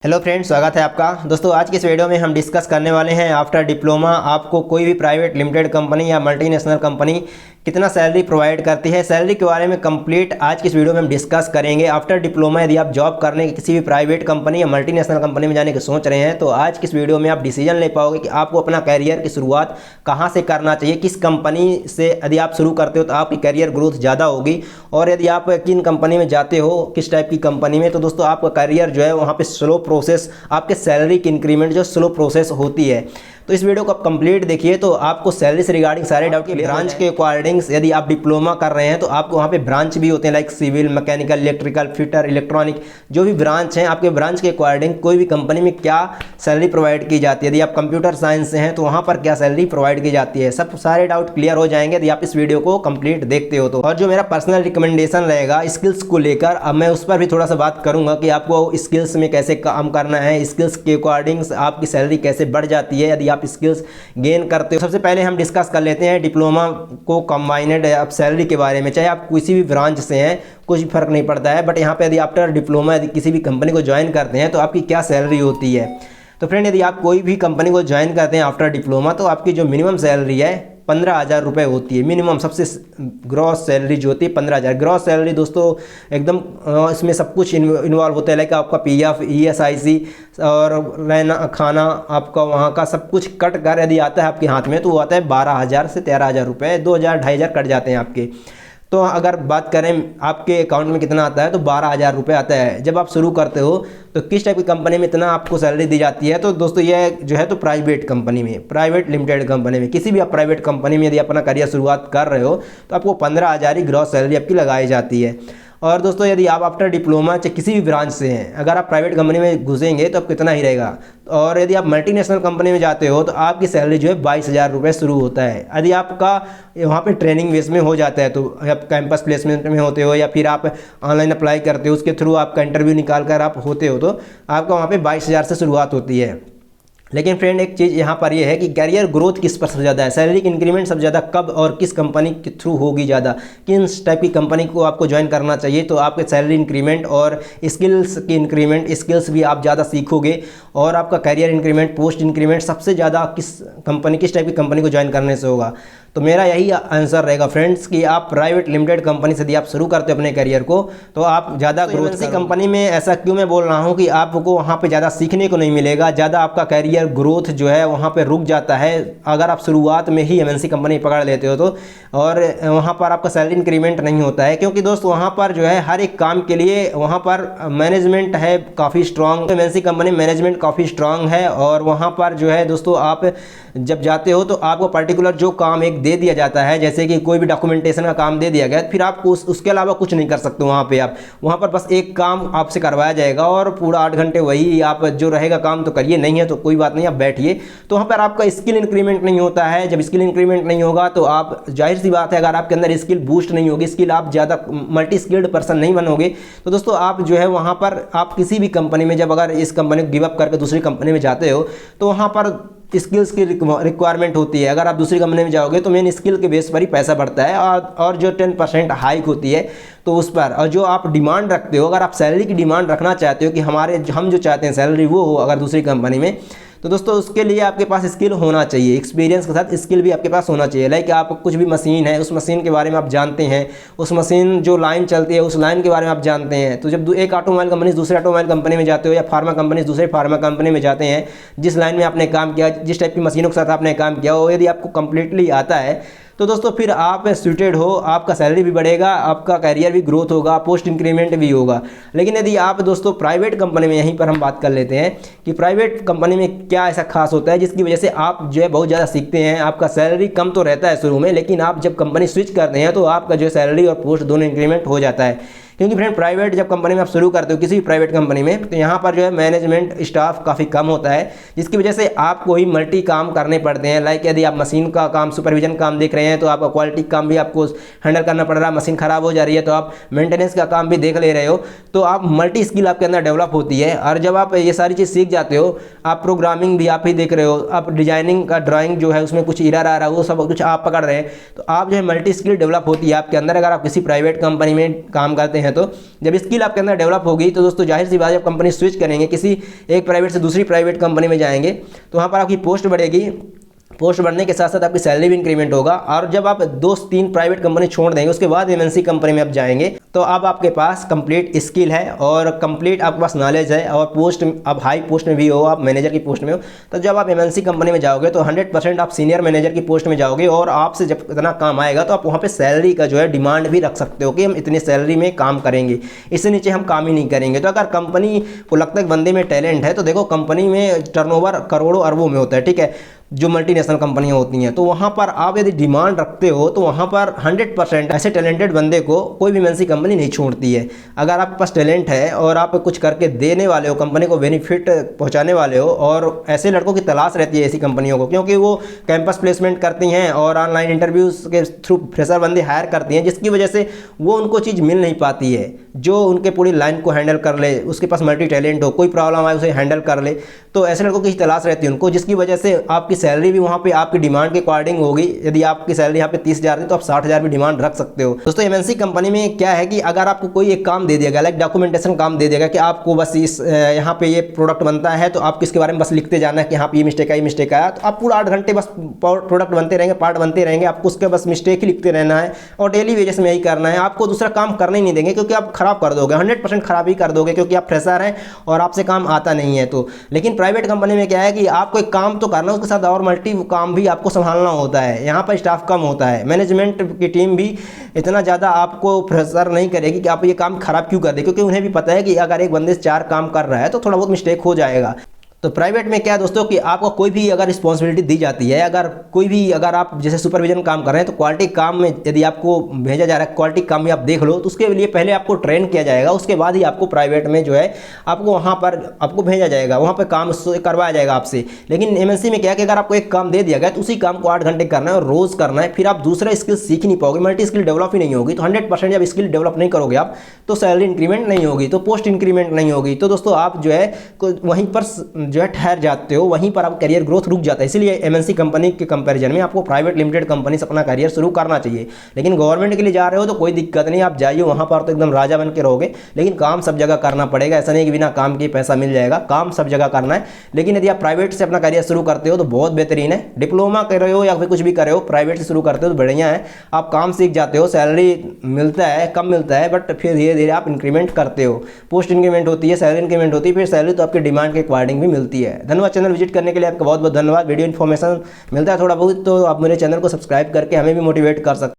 Hello friends, स्वागत है आपका। दोस्तों आज की इस वीडियो में हम डिस्कस करने वाले हैं आफ्टर डिप्लोमा आपको कोई भी प्राइवेट लिमिटेड कंपनी या मल्टीनेशनल कंपनी कितना सैलरी प्रोवाइड करती है। सैलरी के बारे में कंप्लीट आज की इस वीडियो में हम डिस्कस करेंगे। आफ्टर डिप्लोमा यदि आप जॉब करने की किसी भी प्राइवेट कंपनी या मल्टीनेशनल कंपनी में जाने की सोच रहे हैं तो आज की इस वीडियो में आप डिसीजन ले पाओगे कि आपको अपना कैरियर की शुरुआत कहाँ से करना चाहिए, किस कंपनी से यदि आप शुरू करते हो तो आपकी कैरियर ग्रोथ ज़्यादा होगी, और यदि आप किन कंपनी में जाते हो, किस टाइप की कंपनी में, तो दोस्तों आपका कैरियर जो है वहाँ पे स्लो प्रोसेस, आपके सैलरी की इंक्रीमेंट जो स्लो प्रोसेस होती है। तो इस वीडियो को आप कंप्लीट देखिए तो आपको सैलरी से रिगार्डिंग सारे डाउट के ब्रांच के अकॉर्डिंग्स, यदि आप डिप्लोमा कर रहे हैं तो आपको वहाँ पे ब्रांच भी होते हैं like civil, mechanical, electrical, fitter, electronic, जो भी ब्रांच हैं आपके ब्रांच के अकॉर्डिंग कोई भी कंपनी में क्या सैलरी प्रोवाइड की जाती है। यदि आप कंप्यूटर साइंस से हैं तो वहाँ पर क्या सैलरी प्रोवाइड की जाती है, सब सारे डाउट क्लियर हो जाएंगे यदि आप इस वीडियो को कंप्लीट देखते हो तो। और जो मेरा पर्सनल रिकमेंडेशन रहेगा स्किल्स को लेकर, अब मैं उस पर भी थोड़ा सा बात करूंगा कि आपको स्किल्स में कैसे काम करना है, स्किल्स के अकॉर्डिंग आपकी सैलरी कैसे बढ़ जाती है यदि आप स्किल्स गेन करते हो। सबसे पहले हम डिस्कस कर लेते हैं डिप्लोमा को कंबाइंड आप सैलरी के बारे में। चाहे आप किसी भी ब्रांच से हैं कुछ फर्क नहीं पड़ता है, बट यहाँ पे यदि आफ्टर डिप्लोमा यदि किसी भी कंपनी को ज्वाइन करते हैं तो आपकी क्या सैलरी होती है। तो फ्रेंड यदि आप कोई भी कंपनी को ज्वाइन करते हैं आफ्टर डिप्लोमा तो आपकी जो मिनिमम सैलरी है 15,000 रुपये होती है। मिनिमम सबसे ग्रॉस सैलरी जो होती है 15,000। ग्रॉस सैलरी दोस्तों एकदम इसमें सब कुछ इन्वॉल्व होता है, लाइक आपका PF, ESIC और रहना खाना आपका वहाँ का सब कुछ कट कर यदि आता है आपके हाथ में तो वो आता है 12,000 से 13,000 रुपये, 2,000-2,500 कट जाते हैं आपके। तो अगर बात करें आपके अकाउंट में कितना आता है तो 12,000 रुपये आता है। जब आप शुरू करते हो तो किस टाइप की कंपनी में इतना आपको सैलरी दी जाती है, तो दोस्तों ये जो है तो प्राइवेट कंपनी में, प्राइवेट लिमिटेड कंपनी में, किसी भी आप प्राइवेट कंपनी में यदि अपना करियर शुरुआत कर रहे हो तो आपको 15,000 ही ग्रॉस सैलरी आपकी लगाई जाती है। और दोस्तों यदि आप आफ्टर डिप्लोमा चाहे किसी भी ब्रांच से हैं, अगर आप प्राइवेट कंपनी में घुसेंगे तो अब कितना ही रहेगा। और यदि आप मल्टीनेशनल कंपनी में जाते हो तो आपकी सैलरी जो है 22,000 रुपये शुरू होता है। यदि आपका वहाँ पे ट्रेनिंग बेस में हो जाता है तो आप कैंपस प्लेसमेंट में होते हो या फिर आप ऑनलाइन अप्लाई करते हो, उसके थ्रू आपका इंटरव्यू निकाल कर आप होते हो तो आपका वहाँ पे 22,000 से शुरुआत होती है। लेकिन फ्रेंड एक चीज़ यहाँ पर ये है कि कैरियर ग्रोथ किस पर सबसे ज़्यादा है, सैलरी की इंक्रीमेंट सबसे ज़्यादा कब और किस कंपनी के थ्रू होगी ज़्यादा, किस टाइप की कंपनी को आपको ज्वाइन करना चाहिए तो आपके सैलरी इंक्रीमेंट और स्किल्स की इंक्रीमेंट, स्किल्स भी आप ज़्यादा सीखोगे और आपका कैरियर इंक्रीमेंट, पोस्ट इंक्रीमेंट सबसे ज़्यादा किस टाइप की कंपनी को ज्वाइन करने से होगा। तो मेरा यही आंसर रहेगा फ्रेंड्स कि आप प्राइवेट लिमिटेड कंपनी से यदि आप शुरू करते हो अपने करियर को तो आप ज़्यादा ग्रोथ सी कंपनी में। ऐसा क्यों मैं बोल रहा हूँ कि आपको वहाँ पे ज़्यादा सीखने को नहीं मिलेगा, ज़्यादा आपका कैरियर ग्रोथ जो है वहाँ पे रुक जाता है अगर आप शुरुआत में ही MNC कंपनी पकड़ लेते हो तो। और वहाँ पर आपका सैलरी इंक्रीमेंट नहीं होता है क्योंकि दोस्त वहाँ पर जो है हर एक काम के लिए वहाँ पर मैनेजमेंट है काफ़ी स्ट्रॉन्ग। MNC कंपनी मैनेजमेंट काफ़ी स्ट्रॉन्ग है और वहाँ पर जो है दोस्तों आप जब जाते हो तो आपको पर्टिकुलर जो काम एक दे दिया जाता है, जैसे कि कोई भी डॉक्यूमेंटेशन का काम दे दिया गया, फिर आप उसके अलावा कुछ नहीं कर सकते वहाँ पे। आप वहाँ पर बस एक काम आपसे करवाया जाएगा और पूरा 8 घंटे वही आप जो रहेगा काम तो करिए, नहीं है तो कोई बात नहीं आप बैठिए। तो वहाँ पर आपका स्किल इंक्रीमेंट नहीं होता है। जब स्किल इंक्रीमेंट नहीं होगा तो आप, जाहिर सी बात है, अगर आपके अंदर स्किल बूस्ट नहीं होगी, स्किल आप ज़्यादा मल्टी स्किल्ड पर्सन नहीं बनोगे तो दोस्तों आप जो है वहाँ पर आप किसी भी कंपनी में जब अगर इस कंपनी को गिव अप करके दूसरी कंपनी में जाते हो तो वहाँ पर स्किल्स की रिक्वायरमेंट होती है। अगर आप दूसरी कंपनी में जाओगे तो मेन स्किल के बेस पर ही पैसा बढ़ता है और जो 10% हाइक होती है तो उस पर, और जो आप डिमांड रखते हो, अगर आप सैलरी की डिमांड रखना चाहते हो कि हम जो चाहते हैं सैलरी वो हो अगर दूसरी कंपनी में, तो दोस्तों उसके लिए आपके पास स्किल होना चाहिए, एक्सपीरियंस के साथ स्किल भी आपके पास होना चाहिए। लाइक आप कुछ भी मशीन है उस मशीन के बारे में आप जानते हैं, उस मशीन जो लाइन चलती है उस लाइन के बारे में आप जानते हैं। तो जब एक ऑटोमोबाइल कंपनी से दूसरे ऑटोमोबाइल कंपनी में जाते हो या फार्मा कंपनी से दूसरे फार्मा कंपनी में जाते हैं, जिस लाइन में आपने काम किया, जिस टाइप की मशीनों के साथ आपने काम किया, वो यदि आपको कंप्लीटली आता है तो दोस्तों फिर आप सूटेड हो, आपका सैलरी भी बढ़ेगा, आपका कैरियर भी ग्रोथ होगा, पोस्ट इंक्रीमेंट भी होगा। लेकिन यदि आप दोस्तों प्राइवेट कंपनी में, यहीं पर हम बात कर लेते हैं कि प्राइवेट कंपनी में क्या ऐसा खास होता है जिसकी वजह से आप जो है बहुत ज़्यादा सीखते हैं। आपका सैलरी कम तो रहता है शुरू में, लेकिन आप जब कंपनी स्विच करते हैं तो आपका जो सैलरी और पोस्ट दोनों इंक्रीमेंट हो जाता है। क्योंकि फ्रेंड प्राइवेट जब कंपनी में आप शुरू करते हो किसी भी प्राइवेट कंपनी में तो यहाँ पर जो है मैनेजमेंट स्टाफ काफ़ी कम होता है, जिसकी वजह से आपको ही मल्टी काम करने पड़ते हैं। लाइक यदि आप मशीन का काम, सुपरविजन काम देख रहे हैं तो आपका क्वालिटी काम भी आपको हैंडल करना पड़ रहा है। मशीन ख़राब हो जा रही है तो आप मेंटेनेंस का काम भी देख ले रहे हो, तो आप मल्टी स्किल आपके अंदर डेवलप होती है। और जब आप ये सारी चीज़ सीख जाते हो, आप प्रोग्रामिंग भी आप ही देख रहे हो, आप डिजाइनिंग का ड्राइंग जो है उसमें कुछ एरर आ रहा है वो सब कुछ आप पकड़ रहे हैं, तो आप जो है मल्टी स्किल डेवलप होती है आपके अंदर। अगर आप किसी प्राइवेट कंपनी में काम करते हैं हैं। तो जब स्किल आपके अंदर डेवलप होगी तो दोस्तों जाहिर सी बात है, जब कंपनी स्विच करेंगे, किसी एक प्राइवेट से दूसरी प्राइवेट कंपनी में जाएंगे तो वहाँ पर आपकी पोस्ट बढ़ेगी। पोस्ट बढ़ने के साथ साथ आपकी सैलरी भी इंक्रीमेंट होगा। और जब आप 2-3 प्राइवेट कंपनी छोड़ देंगे, उसके बाद एमएनसी कंपनी में आप जाएंगे, तो अब आपके पास कंप्लीट स्किल है और कंप्लीट आपके पास नॉलेज है और पोस्ट अब हाई पोस्ट में भी हो, आप मैनेजर की पोस्ट में हो। तो जब आप एमएनसी कंपनी में जाओगे तो 100% आप सीनियर मैनेजर की पोस्ट में जाओगे और आपसे जब इतना काम आएगा तो आप वहाँ पर सैलरी का जो है डिमांड भी रख सकते हो कि हम इतनी सैलरी में काम करेंगे, इससे नीचे हम काम ही नहीं करेंगे। तो अगर कंपनी को लगता है कि बंदे में टैलेंट है, तो देखो कंपनी में टर्नओवर करोड़ों अरबों में होता है, ठीक है, जो मल्टीनेशनल कंपनियां होती हैं। तो वहाँ पर आप यदि डिमांड रखते हो तो वहाँ पर 100% ऐसे टैलेंटेड बंदे को कोई भी एमएनसी कंपनी नहीं छोड़ती है। अगर आपके पास टैलेंट है और आप कुछ करके देने वाले हो, कंपनी को बेनिफिट पहुँचाने वाले हो, और ऐसे लड़कों की तलाश रहती है ऐसी कंपनियों को, क्योंकि वो कैंपस प्लेसमेंट करती हैं और ऑनलाइन इंटरव्यूज़ के थ्रू फ्रेशर बंदे हायर करती हैं, जिसकी वजह से वो उनको चीज़ मिल नहीं पाती है जो उनके पूरी लाइन को हैंडल कर ले, उसके पास मल्टी टैलेंट हो, कोई प्रॉब्लम आए उसे हैंडल कर ले। तो ऐसे लड़कों की तलाश रहती है उनको, जिसकी वजह से आपकी सैलरी भी वहाँ पे आपकी डिमांड के अकॉर्डिंग होगी। यदि आपकी सैलरी यहाँ पे 30,000 है तो आप 60,000 भी डिमांड रख सकते हो। दोस्तों एमएनसी कंपनी में क्या है कि अगर आपको कोई एक काम दे दिया गया, लाइक डॉक्यूमेंटेशन काम दे देगा कि आपको बस इस यहाँ पे ये प्रोडक्ट बनता है तो आपको इसके बारे में बस लिखते जाना है कि यहाँ पे ये मिस्टेक है, ये मिस्टेक आया, तो आप पूरा 8 घंटे बस प्रोडक्ट बनते रहेंगे, पार्ट बनते रहेंगे, आपको उसके बस मिस्टेक ही लिखते रहना है और डेली वेजेस में यही करना है। आपको दूसरा काम करने ही नहीं देंगे क्योंकि आप खराब कर दोगे, 100% खराब ही कर दोगे, क्योंकि आप फ्रेशर हैं और आपसे काम आता नहीं है। तो लेकिन प्राइवेट कंपनी में क्या है कि आपको एक काम तो करना है, उसके साथ और मल्टी काम भी आपको संभालना होता है। यहाँ पर स्टाफ कम होता है, मैनेजमेंट की टीम भी इतना ज़्यादा आपको प्रेशर नहीं करेगी कि आप ये काम खराब क्यों कर दे, क्योंकि उन्हें भी पता है कि अगर एक बंदे से 4 काम कर रहा है तो थोड़ा बहुत मिस्टेक हो जाएगा। तो प्राइवेट में क्या है दोस्तों कि आपको कोई भी अगर रिस्पॉन्सिबिलिटी दी जाती है, अगर आप जैसे सुपरविजन काम कर रहे हैं तो क्वालिटी काम में यदि आपको भेजा जा रहा है, क्वालिटी काम में आप देख लो, तो उसके लिए पहले आपको ट्रेन किया जाएगा, उसके बाद ही आपको प्राइवेट में जो है आपको वहाँ पर आपको भेजा जाएगा, वहाँ पर काम करवाया जाएगा आपसे। लेकिन एमएनसी में क्या है कि अगर आपको एक काम दे दिया गया तो उसी काम को 8 घंटे करना है और रोज़ करना है, फिर आप दूसरा स्किल सीख नहीं पाओगे, मल्टी स्किल डेवलप ही नहीं होगी। तो 100% जब स्किल डेवलप नहीं करोगे आप तो सैलरी इंक्रीमेंट नहीं होगी, तो पोस्ट इंक्रीमेंट नहीं होगी। तो दोस्तों आप जो है वहीं पर जो है ठहर जाते हो, वहीं पर आप करियर ग्रोथ रुक जाता है। इसलिए एमएनसी कंपनी के कंपैरिजन में आपको प्राइवेट लिमिटेड कंपनी से अपना करियर शुरू करना चाहिए। लेकिन गवर्नमेंट के लिए जा रहे हो तो कोई दिक्कत नहीं, आप जाइए वहाँ पर तो एकदम राजा बन के रहोगे, लेकिन काम सब जगह करना पड़ेगा। ऐसा नहीं कि बिना काम के पैसा मिल जाएगा, काम सब जगह करना है। लेकिन यदि आप प्राइवेट से अपना करियर शुरू करते हो तो बहुत बेहतरीन है। डिप्लोमा कर रहे हो या फिर कुछ भी कर रहे हो, प्राइवेट से शुरू करते हो तो बढ़िया है, आप काम सीख जाते हो, सैलरी मिलता है, कम मिलता है, बट फिर धीरे धीरे आप इंक्रीमेंट करते हो, पोस्ट इंक्रीमेंट होती है, सैलरी इंक्रीमेंट होती है, फिर सैलरी तो आपके डिमांड के अकॉर्डिंग भी मिलती है। धन्यवाद चैनल विजिट करने के लिए, आपका बहुत बहुत धन्यवाद। वीडियो इन्फॉर्मेशन मिलता है थोड़ा बहुत तो आप मेरे चैनल को सब्सक्राइब करके हमें भी मोटिवेट कर सकते हैं।